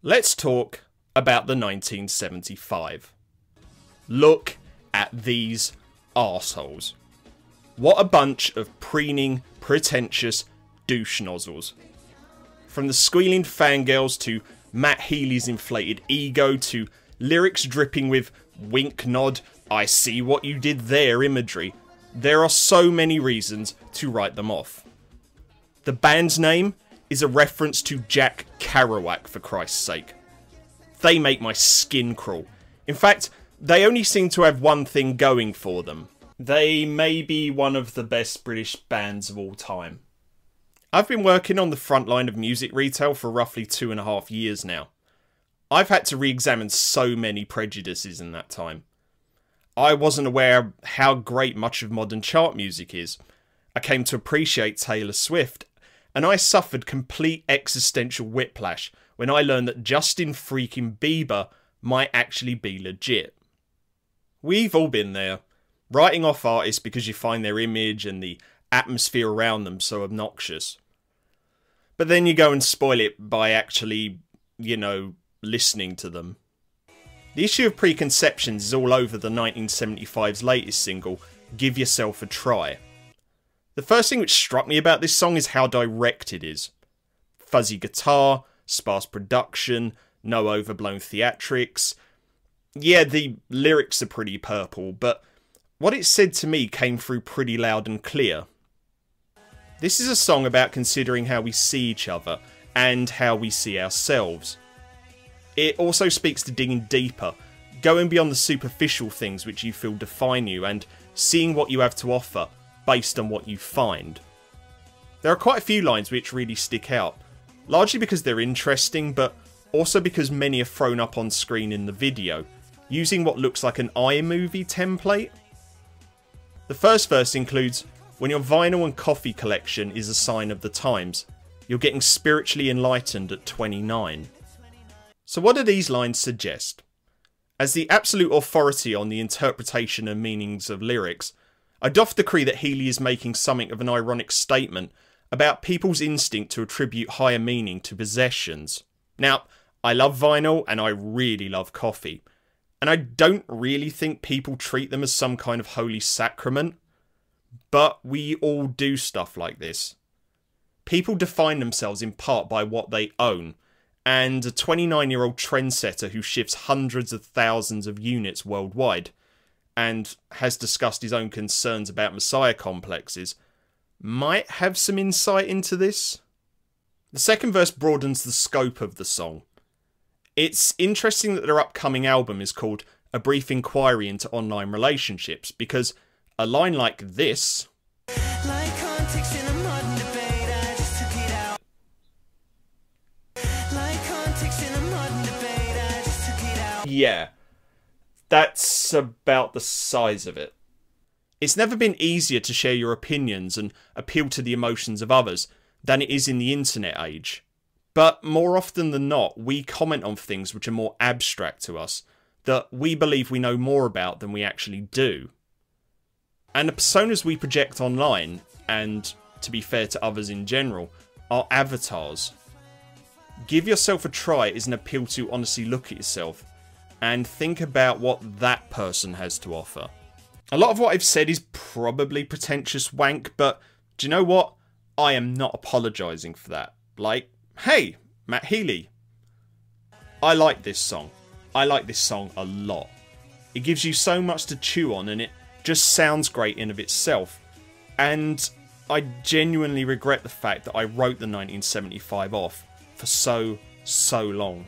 Let's talk about the 1975. Look at these arseholes. What a bunch of preening, pretentious douche nozzles. From the squealing fangirls to Matt Healy's inflated ego to lyrics dripping with wink nod, I see what you did there imagery, there are so many reasons to write them off. The band's name is a reference to Jack Kerouac, for Christ's sake. They make my skin crawl. In fact, they only seem to have one thing going for them. They may be one of the best British bands of all time. I've been working on the front line of music retail for roughly 2.5 years now. I've had to re-examine so many prejudices in that time. I wasn't aware how great much of modern chart music is. I came to appreciate Taylor Swift, and I suffered complete existential whiplash when I learned that Justin freaking Bieber might actually be legit. We've all been there, writing off artists because you find their image and the atmosphere around them so obnoxious. But then you go and spoil it by actually, listening to them. The issue of preconceptions is all over the 1975's latest single, Give Yourself a Try. The first thing which struck me about this song is how direct it is. Fuzzy guitar, sparse production, no overblown theatrics. Yeah, the lyrics are pretty purple, but what it said to me came through pretty loud and clear. This is a song about considering how we see each other and how we see ourselves. It also speaks to digging deeper, going beyond the superficial things which you feel define you and seeing what you have to offer based on what you find. There are quite a few lines which really stick out, largely because they're interesting, but also because many are thrown up on screen in the video, using what looks like an iMovie template. The first verse includes, "When your vinyl and coffee collection is a sign of the times, you're getting spiritually enlightened at 29. So what do these lines suggest? As the absolute authority on the interpretation and meanings of lyrics, I doth decree that Healy is making something of an ironic statement about people's instinct to attribute higher meaning to possessions. Now, I love vinyl and I really love coffee, and I don't really think people treat them as some kind of holy sacrament, but we all do stuff like this. People define themselves in part by what they own, and a 29-year-old trendsetter who shifts hundreds of thousands of units worldwide and has discussed his own concerns about messiah complexes might have some insight into this. The second verse broadens the scope of the song. It's interesting that their upcoming album is called A Brief Inquiry into Online Relationships, because a line like this yeah, that's about the size of it. It's never been easier to share your opinions and appeal to the emotions of others than it is in the internet age. But more often than not, we comment on things which are more abstract to us, that we believe we know more about than we actually do. And the personas we project online, and to be fair to others in general, are avatars. Give Yourself a Try is an appeal to honestly look at yourself and think about what that person has to offer. A lot of what I've said is probably pretentious wank, but do you know what? I am not apologising for that. Like, hey, Matt Healy. I like this song. I like this song a lot. It gives you so much to chew on and it just sounds great in of itself. And I genuinely regret the fact that I wrote the 1975 off for so long.